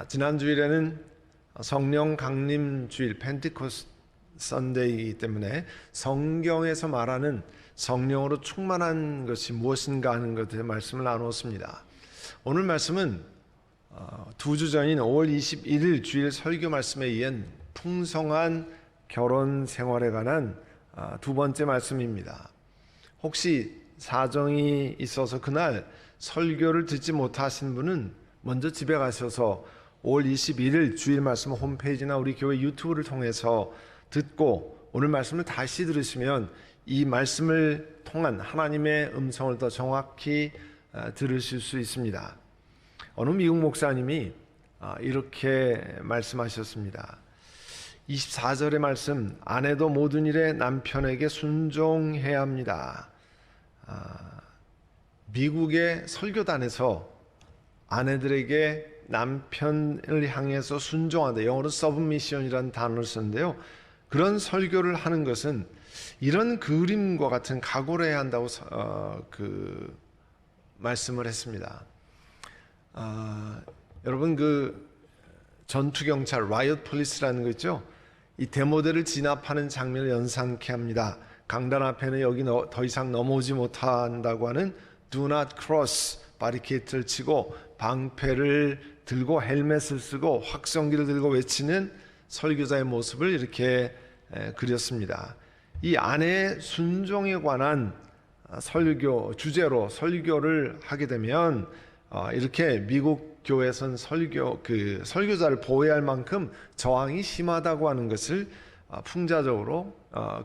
지난 주일에는 성령 강림 주일 펜티코스트 선데이이기 때문에 성경에서 말하는 성령으로 충만한 것이 무엇인가 하는 것에 대해 말씀을 나누었습니다. 오늘 말씀은 두 주 전인 5월 21일 주일 설교 말씀에 이은 풍성한 결혼 생활에 관한 두 번째 말씀입니다. 혹시 사정이 있어서 그날 설교를 듣지 못하신 분은 먼저 집에 가셔서 5월 21일 주일 말씀 홈페이지나 우리 교회 유튜브를 통해서 듣고 오늘 말씀을 다시 들으시면 이 말씀을 통한 하나님의 음성을 더 정확히 들으실 수 있습니다. 어느 미국 목사님이 이렇게 말씀하셨습니다. 24절의 말씀, 아내도 모든 일에 남편에게 순종해야 합니다. 미국의 설교단에서 아내들에게 남편을 향해서 순종하다, 영어로 submission이라는 단어를 쓰는데요, 그런 설교를 하는 것은 이런 그림과 같은 각오를 해야 한다고 말씀을 했습니다. 여러분 그 전투경찰 라이엇 폴리스라는 거 있죠? 이 대모대를 진압하는 장면을 연상케 합니다. 강단 앞에는 여기 더 이상 넘어오지 못한다고 하는 Do not cross 바리케이트를 치고 방패를 들고 헬멧을 쓰고 확성기를 들고 외치는 설교자의 모습을 이렇게 그렸습니다. 이 아내의 순종에 관한 설교 주제로 설교를 하게 되면 이렇게 미국 교회에서는 설교자를 보호해야 할 만큼 저항이 심하다고 하는 것을 풍자적으로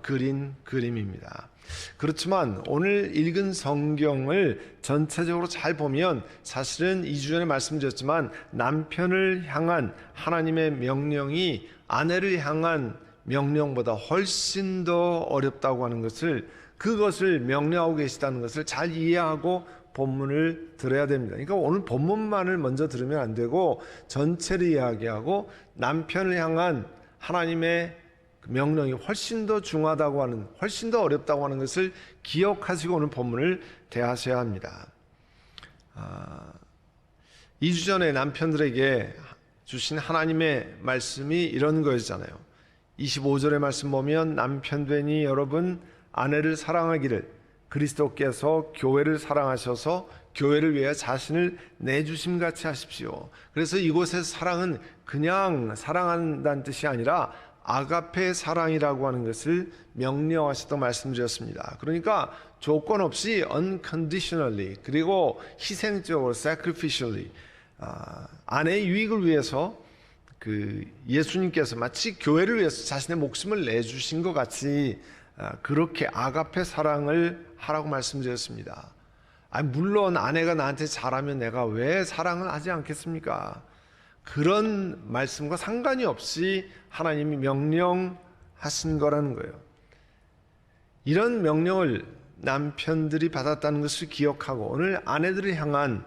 그린 그림입니다. 그렇지만 오늘 읽은 성경을 전체적으로 잘 보면 사실은 2주 전에 말씀드렸지만 남편을 향한 하나님의 명령이 아내를 향한 명령보다 훨씬 더 어렵다고 하는 것을, 그것을 명령하고 계시다는 것을 잘 이해하고 본문을 들어야 됩니다. 그러니까 오늘 본문만을 먼저 들으면 안 되고 전체를 이야기하고 남편을 향한 하나님의 명령이 훨씬 더 중하다고 하는, 훨씬 더 어렵다고 하는 것을 기억하시고 오늘 본문을 대하셔야 합니다. 2주 전에 남편들에게 주신 하나님의 말씀이 이런 거였잖아요. 25절의 말씀 보면 남편 되니 여러분 아내를 사랑하기를 그리스도께서 교회를 사랑하셔서 교회를 위해 자신을 내주심같이 하십시오. 그래서 이곳에서 사랑은 그냥 사랑한다는 뜻이 아니라 아가페 사랑이라고 하는 것을 명령하셨다고 말씀드렸습니다. 그러니까 조건 없이 unconditionally, 그리고 희생적으로 sacrificially, 아내의 유익을 위해서 예수님께서 마치 교회를 위해서 자신의 목숨을 내주신 것 같이 그렇게 아가페 사랑을 하라고 말씀드렸습니다. 물론 아내가 나한테 잘하면 내가 왜 사랑을 하지 않겠습니까? 그런 말씀과 상관이 없이 하나님이 명령하신 거라는 거예요. 이런 명령을 남편들이 받았다는 것을 기억하고 오늘 아내들을 향한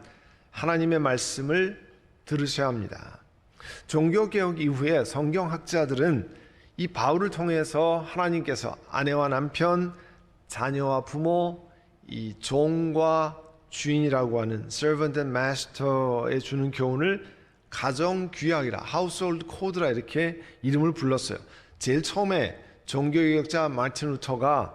하나님의 말씀을 들으셔야 합니다. 종교개혁 이후에 성경학자들은 이 바울을 통해서 하나님께서 아내와 남편, 자녀와 부모, 이 종과 주인이라고 하는 servant and master에 주는 교훈을 가정규약이라, household code라 이렇게 이름을 불렀어요. 제일 처음에 종교개혁자 마틴 루터가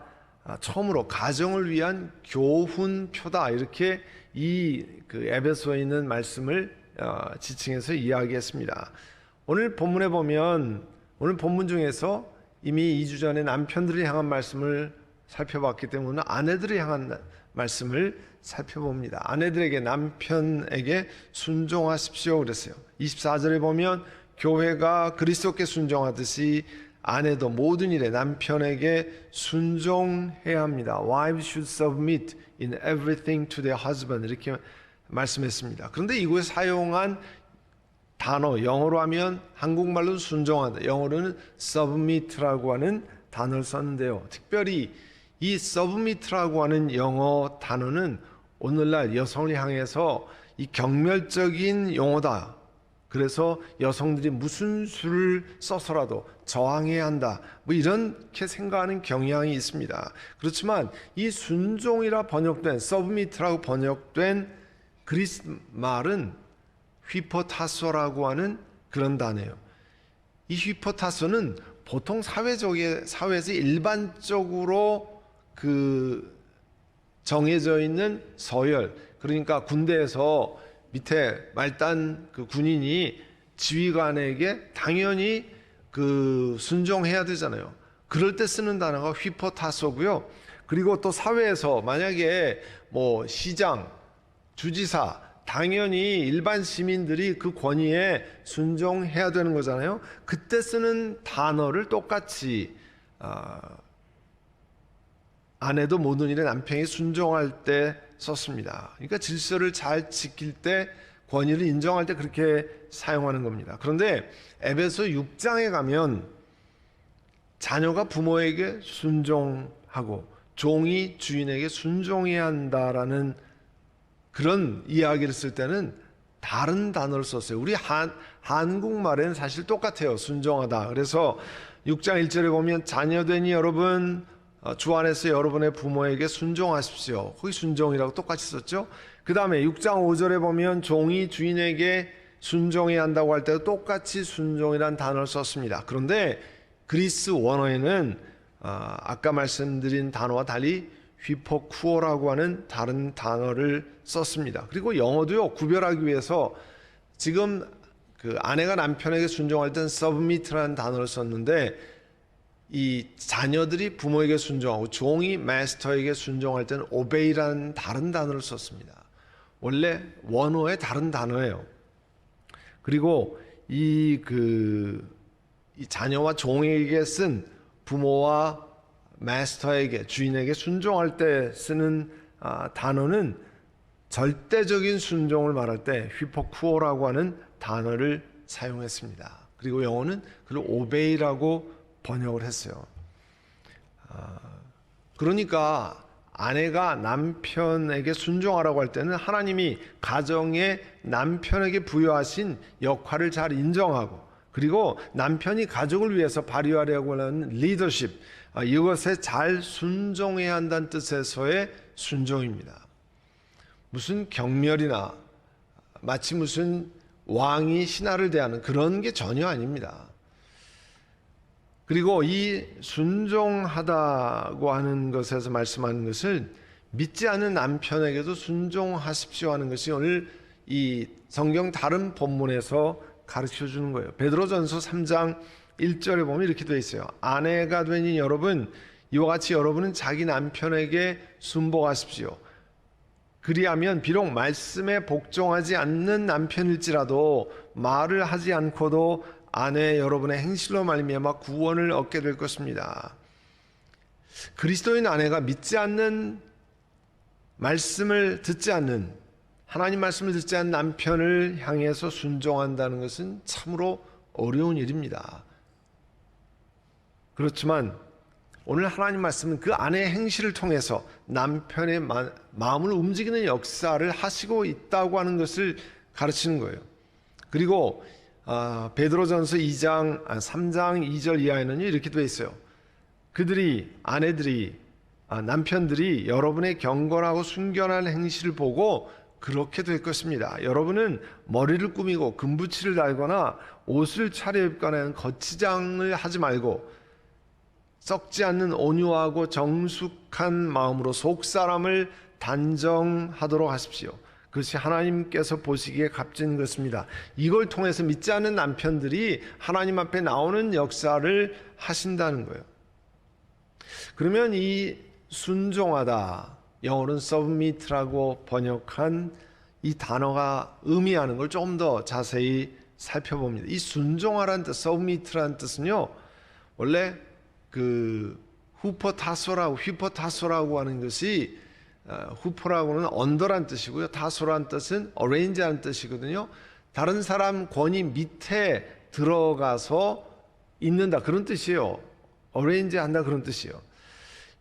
처음으로 가정을 위한 교훈표다 이렇게 이 에베소에 있는 말씀을 지칭해서 이야기했습니다. 오늘 본문에 보면 오늘 본문 중에서 이미 2주 전에 남편들을 향한 말씀을 살펴봤기 때문에 아내들을 향한 말씀을 살펴봅니다. 아내들에게 남편에게 순종하십시오 그랬어요. 24절에 보면 교회가 그리스도께 순종하듯이 아내도 모든 일에 남편에게 순종해야 합니다. Wives should submit in everything to their husband 이렇게 말씀했습니다. 그런데 이곳에 사용한 단어, 영어로 하면 한국말로 순종하다, 영어로는 submit라고 하는 단어를 썼는데요. 특별히 이 submit라고 하는 영어 단어는 오늘날 여성을 향해서 이 경멸적인 용어다. 그래서 여성들이 무슨 수를 써서라도 저항해야 한다, 이렇게 생각하는 경향이 있습니다. 그렇지만 이 순종이라 번역된 submit라고 번역된 그리스 말은 휘포타소라고 하는 그런 단어예요. 이 휘포타소는 보통 사회에서 일반적으로 정해져 있는 서열, 그러니까 군대에서 밑에 말단 군인이 지휘관에게 당연히 순종해야 되잖아요. 그럴 때 쓰는 단어가 휘포타소고요. 그리고 또 사회에서 만약에 시장, 주지사, 당연히 일반 시민들이 그 권위에 순종해야 되는 거잖아요. 그때 쓰는 단어를 똑같이 아내도 모든 일에 남편이 순종할 때 썼습니다. 그러니까 질서를 잘 지킬 때, 권위를 인정할 때 그렇게 사용하는 겁니다. 그런데 에베소 6장에 가면 자녀가 부모에게 순종하고 종이 주인에게 순종해야 한다라는 그런 이야기를 쓸 때는 다른 단어를 썼어요. 우리 한국말에는 사실 똑같아요. 순종하다. 그래서 6장 1절에 보면 자녀되니 여러분 주 안에서 여러분의 부모에게 순종하십시오. 거기 순종이라고 똑같이 썼죠. 그 다음에 6장 5절에 보면 종이 주인에게 순종해야 한다고 할 때도 똑같이 순종이라는 단어를 썼습니다. 그런데 그리스 원어에는 아까 말씀드린 단어와 달리 휘포쿠오라고 하는 다른 단어를 썼습니다. 그리고 영어도요, 구별하기 위해서 지금 아내가 남편에게 순종할 땐 submit라는 단어를 썼는데, 이 자녀들이 부모에게 순종하고 종이 마스터에게 순종할 때는 obey라는 다른 단어를 썼습니다. 원래 원어의 다른 단어예요. 그리고 이 자녀와 종에게 쓴 부모와 마스터에게, 주인에게 순종할 때 쓰는 단어는 절대적인 순종을 말할 때 휘포쿠오라고 하는 단어를 사용했습니다. 그리고 영어는 그걸 obey라고 번역을 했어요. 그러니까 아내가 남편에게 순종하라고 할 때는 하나님이 가정에 남편에게 부여하신 역할을 잘 인정하고, 그리고 남편이 가족을 위해서 발휘하려고 하는 리더십, 이것에 잘 순종해야 한다는 뜻에서의 순종입니다. 무슨 경멸이나 마치 무슨 왕이 신하를 대하는 그런 게 전혀 아닙니다. 그리고 이 순종하다고 하는 것에서 말씀하는 것을 믿지 않는 남편에게도 순종하십시오 하는 것이 오늘 이 성경 다른 본문에서 가르쳐 주는 거예요. 베드로전서 3장 1절에 보면 이렇게 되어 있어요. 아내가 되니 여러분, 이와 같이 여러분은 자기 남편에게 순복하십시오. 그리하면 비록 말씀에 복종하지 않는 남편일지라도 말을 하지 않고도 아내 여러분의 행실로 말미암아 구원을 얻게 될 것입니다. 그리스도인 아내가 믿지 않는, 말씀을 듣지 않는, 하나님 말씀을 듣지 않는 남편을 향해서 순종한다는 것은 참으로 어려운 일입니다. 그렇지만 오늘 하나님 말씀은 그 아내의 행실을 통해서 남편의 마음을 움직이는 역사를 하시고 있다고 하는 것을 가르치는 거예요. 그리고 베드로전서 3장 2절 이하에는 이렇게 되어 있어요. 아내들이 남편들이 여러분의 경건하고 순결한 행실을 보고 그렇게 될 것입니다. 여러분은 머리를 꾸미고 금붙이를 달거나 옷을 차려입거나 하는 거치장을 하지 말고 썩지 않는 온유하고 정숙한 마음으로 속사람을 단정하도록 하십시오. 그것이 하나님께서 보시기에 값진 것입니다. 이걸 통해서 믿지 않는 남편들이 하나님 앞에 나오는 역사를 하신다는 거예요. 그러면 이 순종하다, 영어로는 submit라고 번역한 이 단어가 의미하는 걸 조금 더 자세히 살펴봅니다. 이 순종하라는 뜻, submit라는 뜻은요, 원래 휘포타소라고 하는 것이 후포라고는 언더란 뜻이고요. 타소란 뜻은 arrange하는 뜻이거든요. 다른 사람 권위 밑에 들어가서 있는다, 그런 뜻이에요. arrange한다, 그런 뜻이에요.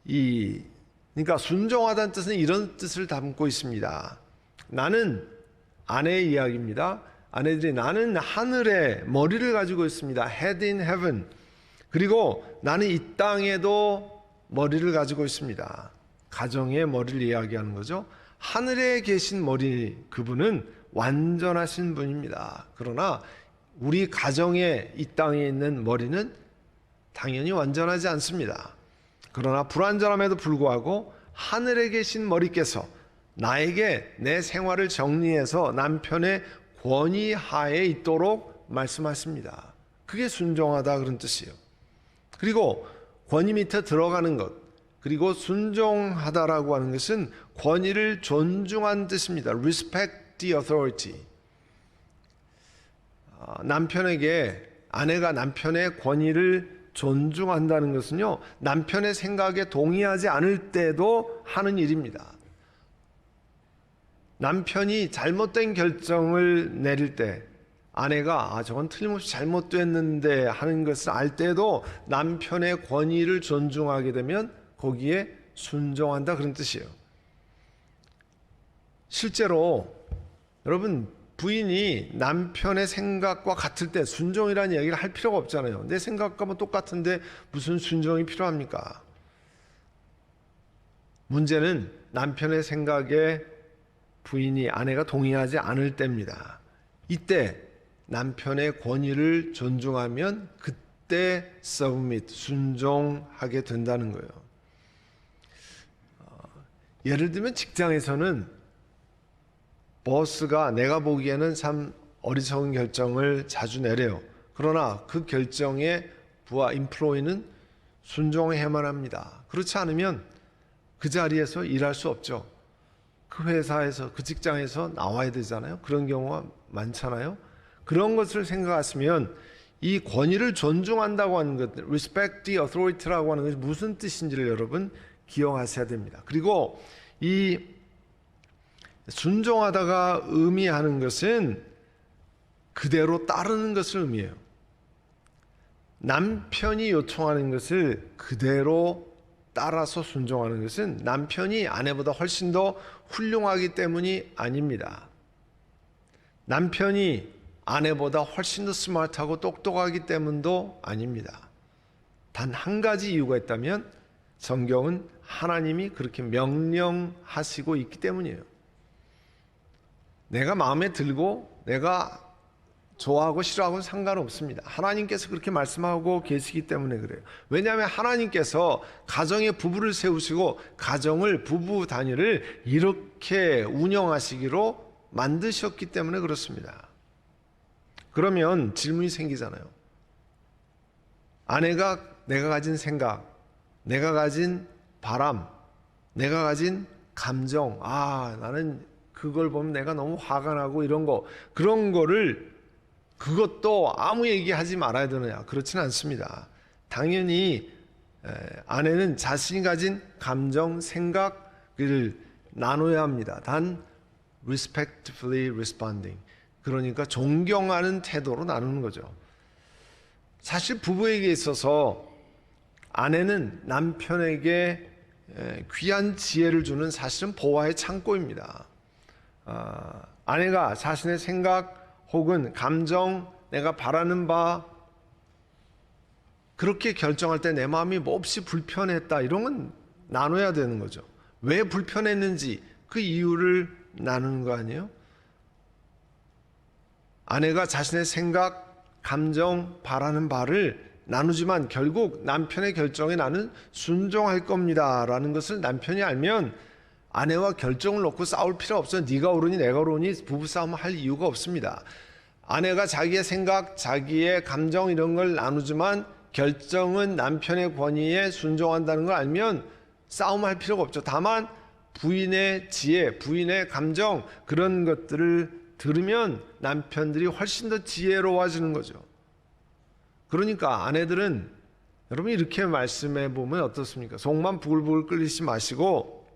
그러니까 순종하다는 뜻은 이런 뜻을 담고 있습니다. 나는 아내의 이야기입니다. 아내들이 나는 하늘에 머리를 가지고 있습니다. head in heaven. 그리고 나는 이 땅에도 머리를 가지고 있습니다. 가정의 머리를 이야기하는 거죠. 하늘에 계신 머리, 그분은 완전하신 분입니다. 그러나 우리 가정에 이 땅에 있는 머리는 당연히 완전하지 않습니다. 그러나 불완전함에도 불구하고 하늘에 계신 머리께서 나에게 내 생활을 정리해서 남편의 권위 하에 있도록 말씀하십니다. 그게 순종하다 그런 뜻이에요. 그리고 권위 밑에 들어가는 것, 그리고 순종하다라고 하는 것은 권위를 존중한 뜻입니다. Respect the authority. 아내가 남편의 권위를 존중한다는 것은요, 남편의 생각에 동의하지 않을 때도 하는 일입니다. 남편이 잘못된 결정을 내릴 때 아내가 저건 틀림없이 잘못됐는데 하는 것을 알 때도 남편의 권위를 존중하게 되면 거기에 순종한다 그런 뜻이에요. 실제로 여러분, 부인이 남편의 생각과 같을 때 순종이라는 이야기를 할 필요가 없잖아요. 내 생각과 뭐 똑같은데 무슨 순종이 필요합니까? 문제는 남편의 생각에 아내가 동의하지 않을 때입니다. 이때 남편의 권위를 존중하면 그때 submit, 순종하게 된다는 거예요. 예를 들면 직장에서는 버스가 내가 보기에는 참 어리석은 결정을 자주 내려요. 그러나 그 결정에 부하 인플로이는 순종해야만 합니다. 그렇지 않으면 그 자리에서 일할 수 없죠. 그 회사에서, 그 직장에서 나와야 되잖아요. 그런 경우가 많잖아요. 그런 것을 생각하시면 이 권위를 존중한다고 하는 것, respect the authority라고 하는 것이 무슨 뜻인지를 여러분 기억하셔야 됩니다. 그리고 이 순종하다가 의미하는 것은 그대로 따르는 것을 의미해요. 남편이 요청하는 것을 그대로 따라서 순종하는 것은 남편이 아내보다 훨씬 더 훌륭하기 때문이 아닙니다. 남편이 아내보다 훨씬 더 스마트하고 똑똑하기 때문도 아닙니다. 단 한 가지 이유가 있다면 성경은 하나님이 그렇게 명령하시고 있기 때문이에요. 내가 마음에 들고 내가 좋아하고 싫어하고는 상관없습니다. 하나님께서 그렇게 말씀하고 계시기 때문에 그래요. 왜냐하면 하나님께서 가정에 부부를 세우시고 가정을, 부부 단위를 이렇게 운영하시기로 만드셨기 때문에 그렇습니다. 그러면 질문이 생기잖아요. 아내가 내가 가진 생각, 내가 가진 바람, 내가 가진 감정, 나는 그걸 보면 내가 너무 화가 나고 이런 거, 그런 거를 그것도 아무 얘기하지 말아야 되느냐? 그렇지는 않습니다. 당연히 아내는 자신이 가진 감정, 생각을 나눠야 합니다. 단 respectfully responding, 그러니까 존경하는 태도로 나누는 거죠. 사실 부부에게 있어서 아내는 남편에게 귀한 지혜를 주는 사실은 보화의 창고입니다. 아내가 자신의 생각 혹은 감정, 내가 바라는 바 그렇게 결정할 때 내 마음이 몹시 불편했다, 이런 건 나눠야 되는 거죠. 왜 불편했는지 그 이유를 나누는 거 아니에요? 아내가 자신의 생각, 감정, 바라는 바를 나누지만 결국 남편의 결정에 나는 순종할 겁니다 라는 것을 남편이 알면 아내와 결정을 놓고 싸울 필요 없어요. 네가 옳으니 내가 옳으니 부부싸움 할 이유가 없습니다. 아내가 자기의 생각, 자기의 감정 이런 걸 나누지만 결정은 남편의 권위에 순종한다는 걸 알면 싸움할 필요가 없죠. 다만 부인의 지혜, 부인의 감정 그런 것들을 들으면 남편들이 훨씬 더 지혜로워지는 거죠. 그러니까 아내들은 여러분 이렇게 말씀해 보면 어떻습니까? 속만 부글부글 끓이지 마시고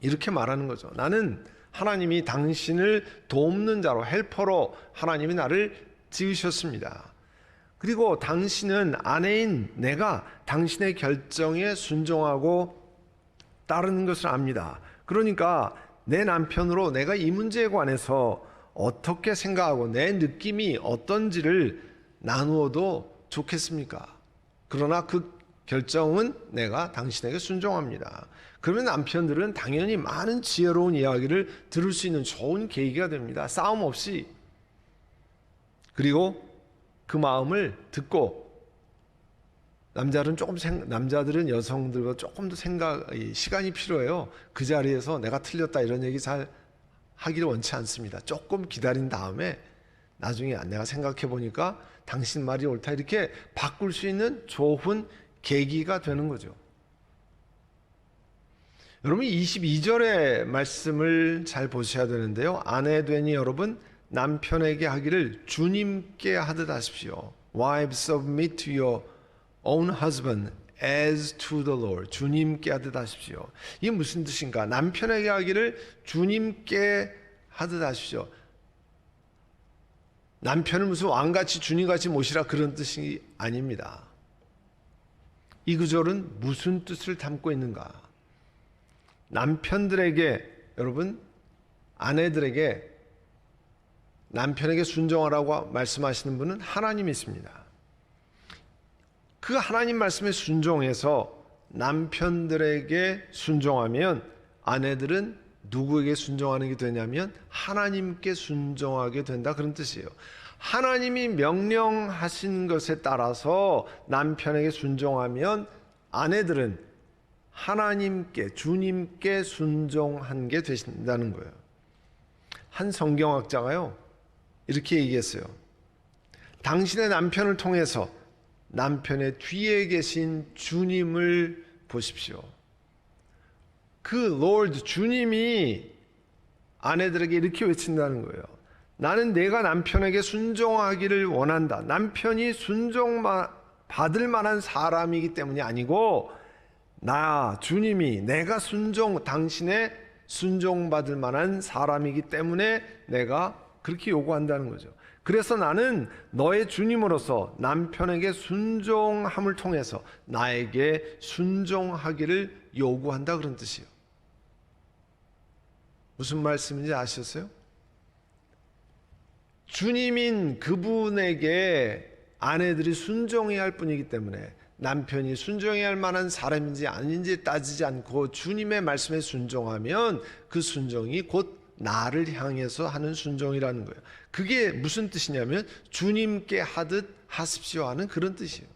이렇게 말하는 거죠. 나는 하나님이 당신을 돕는 자로, 헬퍼로 하나님이 나를 지으셨습니다. 그리고 당신은 아내인 내가 당신의 결정에 순종하고 따르는 것을 압니다. 그러니까 내 남편으로 내가 이 문제에 관해서 어떻게 생각하고 내 느낌이 어떤지를 나누어도 좋겠습니까? 그러나 그 결정은 내가 당신에게 순종합니다. 그러면 남편들은 당연히 많은 지혜로운 이야기를 들을 수 있는 좋은 계기가 됩니다. 싸움 없이. 그리고 그 마음을 듣고 남자들은 여성들과 조금 더 시간이 필요해요. 그 자리에서 내가 틀렸다 이런 얘기 잘 하기를 원치 않습니다. 조금 기다린 다음에 나중에 내가 생각해 보니까 당신 말이 옳다 이렇게 바꿀 수 있는 좋은 계기가 되는 거죠. 여러분 22절의 말씀을 잘 보셔야 되는데요. 아내 되니 여러분 남편에게 하기를 주님께 하듯 하십시오. Wives submit to your own husband as to the Lord. 주님께 하듯 하십시오. 이게 무슨 뜻인가? 남편에게 하기를 주님께 하듯 하십시오. 남편을 무슨 왕같이 주님같이 모시라 그런 뜻이 아닙니다. 이 구절은 무슨 뜻을 담고 있는가? 남편들에게 여러분 아내들에게 남편에게 순종하라고 말씀하시는 분은 하나님이십니다. 그 하나님 말씀에 순종해서 남편들에게 순종하면 아내들은 누구에게 순종하는 게 되냐면 하나님께 순종하게 된다 그런 뜻이에요. 하나님이 명령하신 것에 따라서 남편에게 순종하면 아내들은 하나님께 주님께 순종한 게 되신다는 거예요. 한 성경학자가요 이렇게 얘기했어요. 당신의 남편을 통해서 남편의 뒤에 계신 주님을 보십시오. 그 Lord 주님이 아내들에게 이렇게 외친다는 거예요. 나는 내가 남편에게 순종하기를 원한다. 남편이 순종받을 만한 사람이기 때문이 아니고 주님이 내가 당신의 순종받을 만한 사람이기 때문에 내가 그렇게 요구한다는 거죠. 그래서 나는 너의 주님으로서 남편에게 순종함을 통해서 나에게 순종하기를 요구한다 그런 뜻이에요. 무슨 말씀인지 아셨어요? 주님인 그분에게 아내들이 순종해야 할 뿐이기 때문에 남편이 순종해야 할 만한 사람인지 아닌지 따지지 않고 주님의 말씀에 순종하면 그 순종이 곧 나를 향해서 하는 순종이라는 거예요. 그게 무슨 뜻이냐면 주님께 하듯 하십시오 하는 그런 뜻이에요.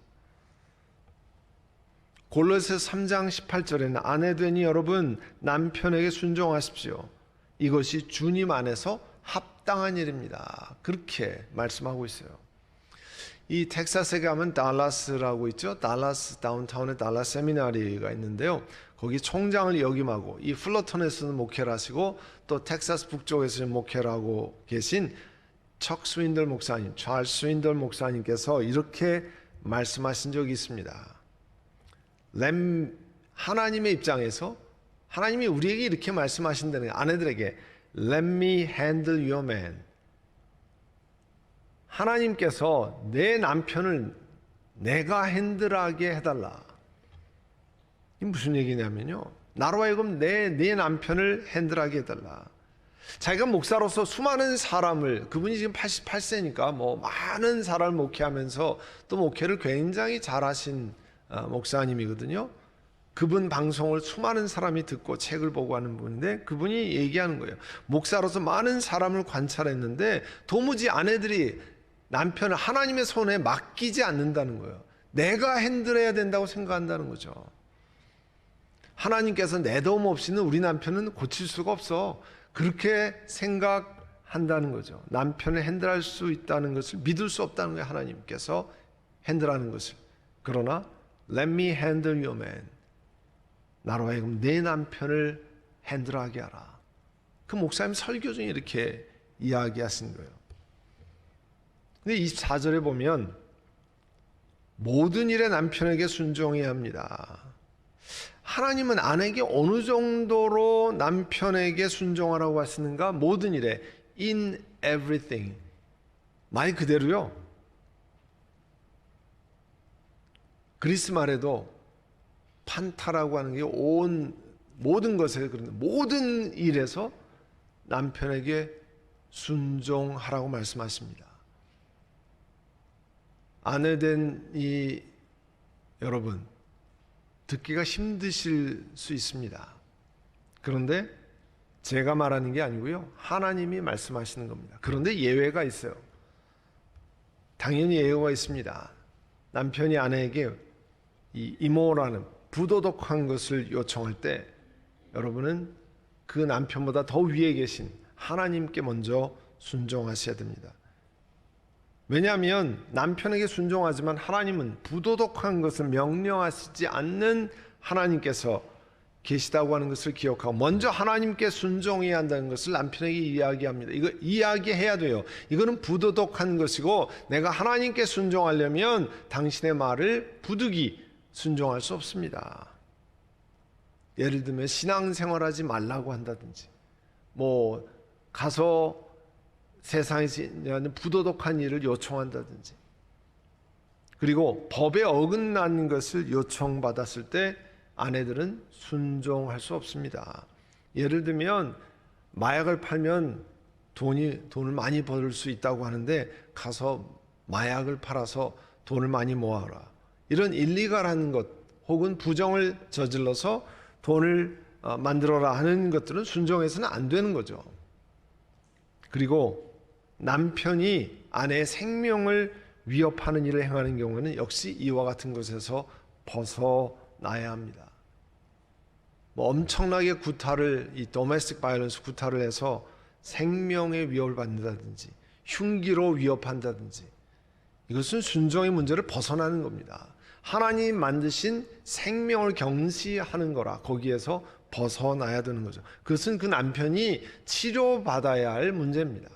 골로새서 3장 18절에는 아내 되니 여러분 남편에게 순종하십시오. 이것이 주님 안에서 합당한 일입니다. 그렇게 말씀하고 있어요. 이 텍사스에 가면 달라스라고 있죠. 달라스 다운타운에 달라스 세미나리가 있는데요. 거기 총장을 역임하고 이 플러턴에서는 목회를 하시고 또 텍사스 북쪽에서 목회를 하고 계신 척 스윈들 목사님, 찰스 스윈들 목사님께서 이렇게 말씀하신 적이 있습니다. 하나님의 입장에서 하나님이 우리에게 이렇게 말씀하신다는 거예요. 아내들에게 Let me handle your man. 하나님께서 내 남편을 내가 핸들하게 해달라. 이게 무슨 얘기냐면요. 나로 하여금 내 남편을 핸들하게 해달라. 자기가 목사로서 수많은 사람을, 그분이 지금 88세니까 뭐 많은 사람을 목회하면서 또 목회를 굉장히 잘하신 목사님이거든요. 그분 방송을 수많은 사람이 듣고 책을 보고 하는 분인데 그분이 얘기하는 거예요. 목사로서 많은 사람을 관찰했는데 도무지 아내들이 남편을 하나님의 손에 맡기지 않는다는 거예요. 내가 핸들해야 된다고 생각한다는 거죠. 하나님께서 내 도움 없이는 우리 남편은 고칠 수가 없어. 그렇게 생각한다는 거죠. 남편을 핸들할 수 있다는 것을 믿을 수 없다는 거예요. 하나님께서 핸들하는 것을. 그러나 Let me handle your man. 나로 하여금 내 남편을 핸들하게 하라. 그 목사님 설교 중에 이렇게 이야기하신 거예요. 근데 24절에 보면 모든 일에 남편에게 순종해야 합니다. 하나님은 아내에게 어느 정도로 남편에게 순종하라고 하시는가? 모든 일에 in everything. 말 그대로요. 그리스 말에도 판타라고 하는 게 모든 것에 그런데 모든 일에서 남편에게 순종하라고 말씀하십니다. 아내 된 여러분, 듣기가 힘드실 수 있습니다. 그런데 제가 말하는 게 아니고요, 하나님이 말씀하시는 겁니다. 그런데 예외가 있어요. 당연히 예외가 있습니다. 남편이 아내에게 이 이모라는 부도덕한 것을 요청할 때 여러분은 그 남편보다 더 위에 계신 하나님께 먼저 순종하셔야 됩니다. 왜냐하면 남편에게 순종하지만 하나님은 부도덕한 것을 명령하시지 않는 하나님께서 계시다고 하는 것을 기억하고 먼저 하나님께 순종해야 한다는 것을 남편에게 이야기합니다. 이거 이야기해야 돼요. 이거는 부도덕한 것이고 내가 하나님께 순종하려면 당신의 말을 부득이 순종할 수 없습니다. 예를 들면 신앙생활하지 말라고 한다든지 뭐 가서 세상에서 있는 부도덕한 일을 요청한다든지, 그리고 법에 어긋난 것을 요청받았을 때 아내들은 순종할 수 없습니다. 예를 들면 마약을 팔면 돈을 많이 벌 수 있다고 하는데 가서 마약을 팔아서 돈을 많이 모아라, 이런 일리갈한 것 혹은 부정을 저질러서 돈을 만들어라 하는 것들은 순종해서는 안 되는 거죠. 그리고 남편이 아내의 생명을 위협하는 일을 행하는 경우에는 역시 이와 같은 것에서 벗어나야 합니다. 뭐 엄청나게 구타를, 이 도메스틱 바이올런스 구타를 해서 생명의 위협을 받는다든지 흉기로 위협한다든지, 이것은 순종의 문제를 벗어나는 겁니다. 하나님 만드신 생명을 경시하는 거라 거기에서 벗어나야 되는 거죠. 그것은 그 남편이 치료받아야 할 문제입니다.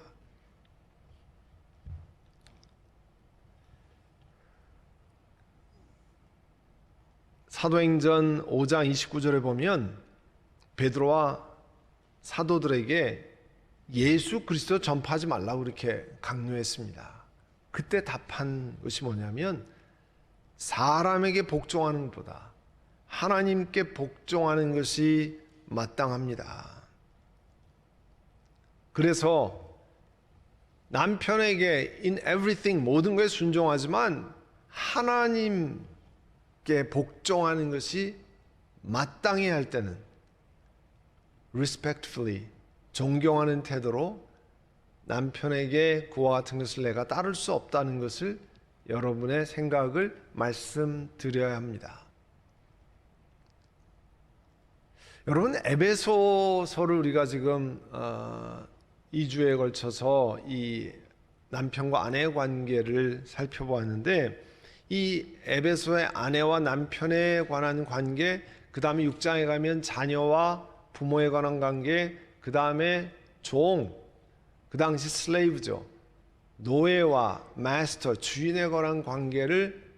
사도행전 5장 29절에 보면 베드로와 사도들에게 예수 그리스도 전파하지 말라고 이렇게 강요했습니다. 그때 답한 것이 뭐냐면 사람에게 복종하는 것보다 하나님께 복종하는 것이 마땅합니다. 그래서 남편에게 in everything 모든 것에 순종하지만 하나님께 복종하는 것이 마땅해야 할 때는 respectfully 존경하는 태도로 남편에게 그와 같은 것을 내가 따를 수 없다는 것을 여러분의 생각을 말씀드려야 합니다. 여러분, 에베소서를 우리가 지금 2주에 걸쳐서 이 남편과 아내의 관계를 살펴보았는데, 이 에베소의 아내와 남편에 관한 관계, 그 다음에 6장에 가면 자녀와 부모에 관한 관계, 그 다음에 종, 그 당시 슬레이브죠. 노예와 마스터, 주인에 관한 관계를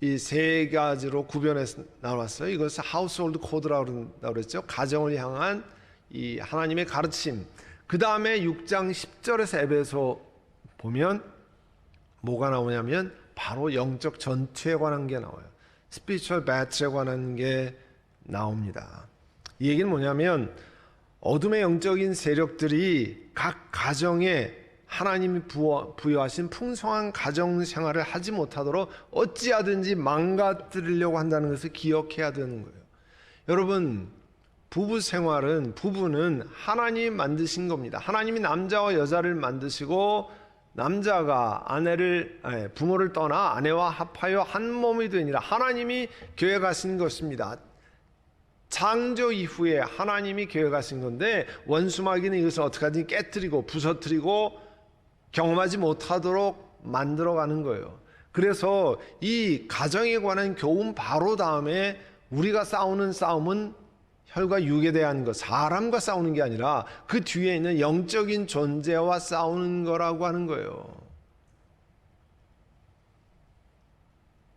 이 세 가지로 구별해서 나왔어요. 이것을 하우스홀드 코드라고 그랬죠. 가정을 향한 이 하나님의 가르침. 그 다음에 6장 10절에서 에베소 보면 뭐가 나오냐면 바로 영적 전투에 관한 게 나와요. 스피리추얼 배틀에 관한 게 나옵니다. 이 얘기는 뭐냐면 어둠의 영적인 세력들이 각 가정에 하나님이 부여하신 풍성한 가정 생활을 하지 못하도록 어찌하든지 망가뜨리려고 한다는 것을 기억해야 되는 거예요. 여러분, 부부 생활은, 부부는 하나님이 만드신 겁니다. 하나님이 남자와 여자를 만드시고 남자가 부모를 떠나 아내와 합하여 한 몸이 되니라 하나님이 계획하신 것입니다. 창조 이후에 하나님이 계획하신 건데 원수마귀는 이것을 어떻게든지 깨뜨리고 부서뜨리고 경험하지 못하도록 만들어가는 거예요. 그래서 이 가정에 관한 교훈 바로 다음에 우리가 싸우는 싸움은 혈과 육에 대한 것, 사람과 싸우는 게 아니라 그 뒤에 있는 영적인 존재와 싸우는 거라고 하는 거예요.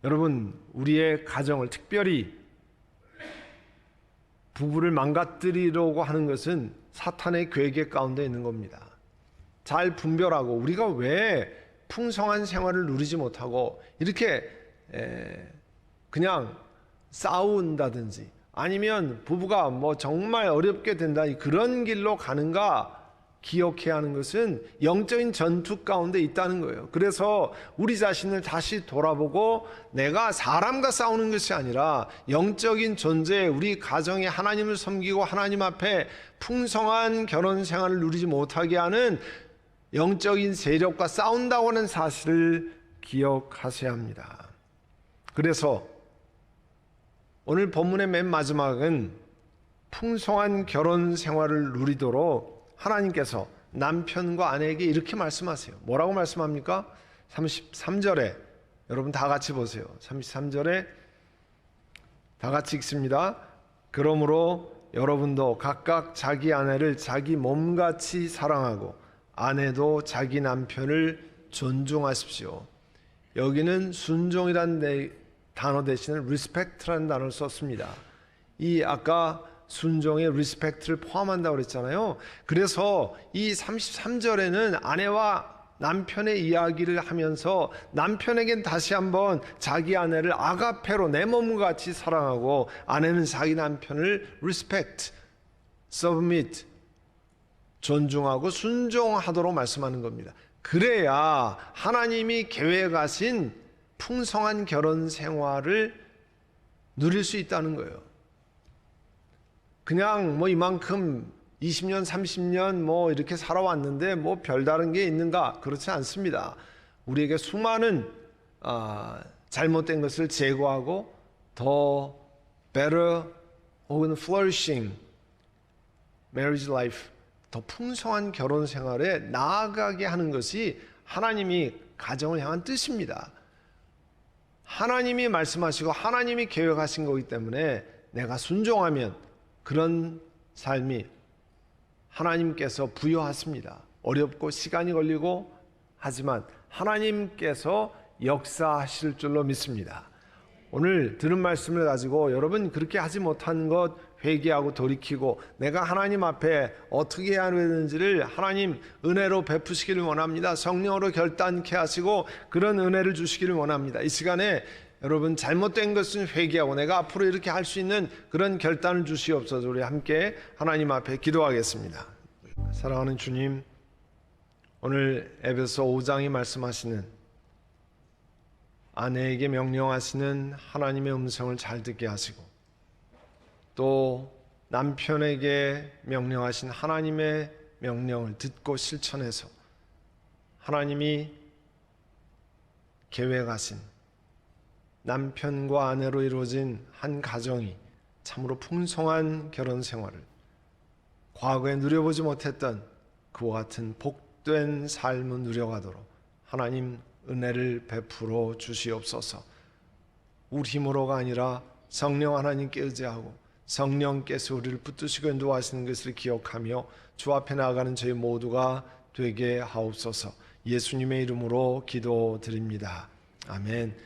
여러분, 우리의 가정을, 특별히 부부를 망가뜨리려고 하는 것은 사탄의 계획 가운데 있는 겁니다. 잘 분별하고 우리가 왜 풍성한 생활을 누리지 못하고 이렇게 그냥 싸운다든지 아니면 부부가 뭐 정말 어렵게 된다, 그런 길로 가는가 기억해야 하는 것은 영적인 전투 가운데 있다는 거예요. 그래서 우리 자신을 다시 돌아보고 내가 사람과 싸우는 것이 아니라 영적인 존재, 우리 가정에 하나님을 섬기고 하나님 앞에 풍성한 결혼 생활을 누리지 못하게 하는 영적인 세력과 싸운다고 하는 사실을 기억하셔야 합니다. 그래서 오늘 본문의 맨 마지막은 풍성한 결혼 생활을 누리도록 하나님께서 남편과 아내에게 이렇게 말씀하세요. 뭐라고 말씀합니까? 33절에 여러분 다 같이 보세요. 33절에 다 같이 읽습니다. 그러므로 여러분도 각각 자기 아내를 자기 몸같이 사랑하고 아내도 자기 남편을 존중하십시오. 여기는 순종이라는 단어 대신에 respect라는 단어를 썼습니다. 이 아까 순종의 respect를 포함한다고 그랬잖아요. 그래서 이 33절에는 아내와 남편의 이야기를 하면서 남편에겐 다시 한번 자기 아내를 아가페로 내 몸과 같이 사랑하고 아내는 자기 남편을 respect, submit, 존중하고 순종하도록 말씀하는 겁니다. 그래야 하나님이 계획하신 풍성한 결혼 생활을 누릴 수 있다는 거예요. 그냥 뭐 이만큼 20년, 30년 뭐 이렇게 살아왔는데 뭐 별다른 게 있는가? 그렇지 않습니다. 우리에게 수많은 잘못된 것을 제거하고 더 better 혹은 flourishing marriage life, 더 풍성한 결혼 생활에 나아가게 하는 것이 하나님이 가정을 향한 뜻입니다. 하나님이 말씀하시고 하나님이 계획하신 거기 때문에 내가 순종하면 그런 삶이 하나님께서 부여하십니다. 어렵고 시간이 걸리고 하지만 하나님께서 역사하실 줄로 믿습니다. 오늘 들은 말씀을 가지고 여러분 그렇게 하지 못한 것 회개하고 돌이키고 내가 하나님 앞에 어떻게 해야 되는지를 하나님 은혜로 베푸시기를 원합니다. 성령으로 결단케 하시고 그런 은혜를 주시기를 원합니다. 이 시간에 여러분 잘못된 것은 회개하고 내가 앞으로 이렇게 할 수 있는 그런 결단을 주시옵소서. 우리 함께 하나님 앞에 기도하겠습니다. 사랑하는 주님, 오늘 에베소 5장이 말씀하시는 아내에게 명령하시는 하나님의 음성을 잘 듣게 하시고 또 남편에게 명령하신 하나님의 명령을 듣고 실천해서 하나님이 계획하신 남편과 아내로 이루어진 한 가정이 참으로 풍성한 결혼 생활을 과거에 누려보지 못했던 그와 같은 복된 삶을 누려가도록 하나님 은혜를 베풀어 주시옵소서. 우리 힘으로가 아니라 성령 하나님께 의지하고 성령께서 우리를 붙드시고 인도하시는 것을 기억하며 주 앞에 나아가는 저희 모두가 되게 하옵소서. 예수님의 이름으로 기도드립니다. 아멘.